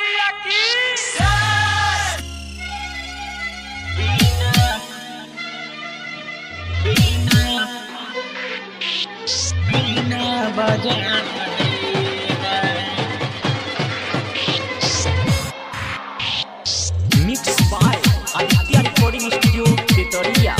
मैया की बीना बजा mix by Aditya recording studio Ketariya.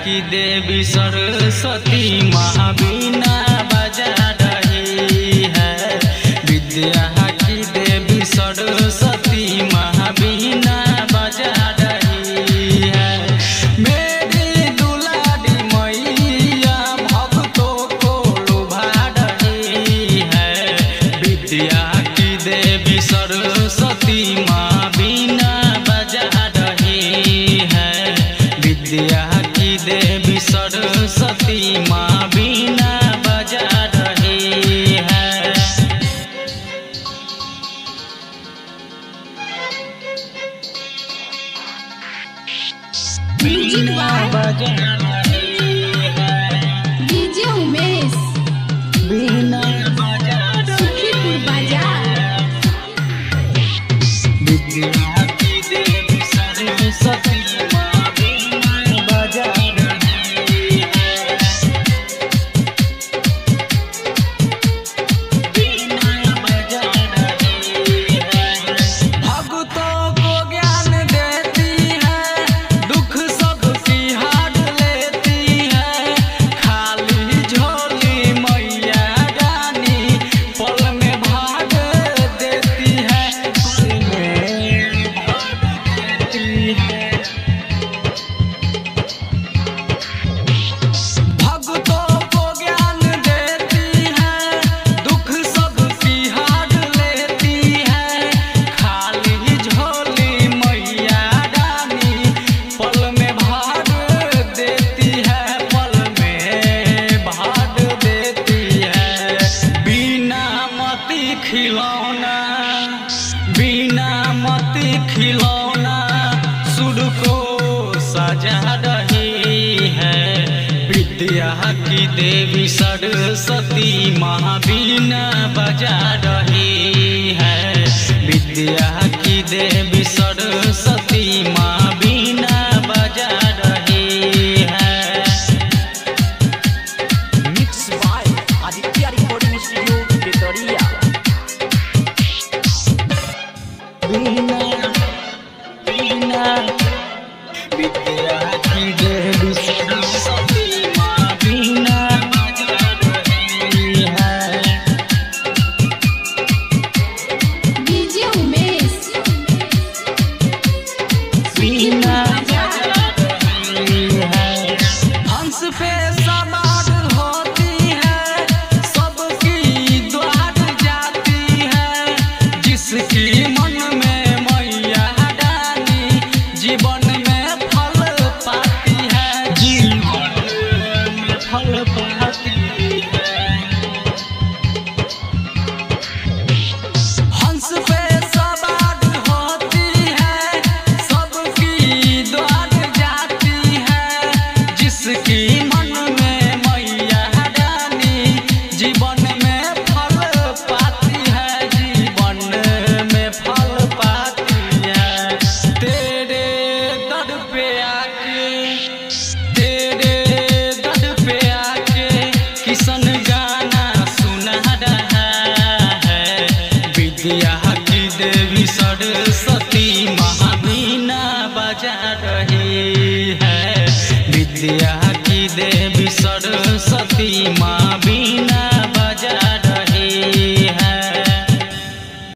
की देवी सरस्वती महावीणा बजा रही है। विद्या की देवी सरस्वती महावीणा बजा रही है। मेरी दुलारी मैया भक्तों को लुभा रही है। विद्या की देवी सरस्वती महावीणा बजा रही है। विद्या देवी सरस्वती माँ बीना बजा रही है। बीना बजा रही है। डीजे उमेश बीना बजा सुखीपुर बाजार। विद्या की देवी सरस्वती माँ बीना बजा खिलौना बिना मती खिलौना सुर को सजा रही है। विद्या की देवी सरस्वती महावीणा बजा रही है। विद्या की देवी सरस्वती महावीणा बजा रही है। Mix by Aditya recording studio Ketariya. बीना बीना विद्या की देवी सरस्वती माँ बीना बजा रही है। डीजे उमेश बीना बजा रही है। हंस पे सवार होती है, सबकी द्वार जाती है। जिसकी जीवन में फल पाती है। जीवन में फल पाती है। हंस पे सवार होती है, सबकी द्वार जाती है। जिसकी मन में मैया रानी जीवन में फल पाती है। जीवन में फल पाती है। तेरे दर पे आके किशन गाना सुना रहा है। विद्या की देवी सरस्वती महावीणा बजा रही है। विद्या की देवी सरस्वती माँ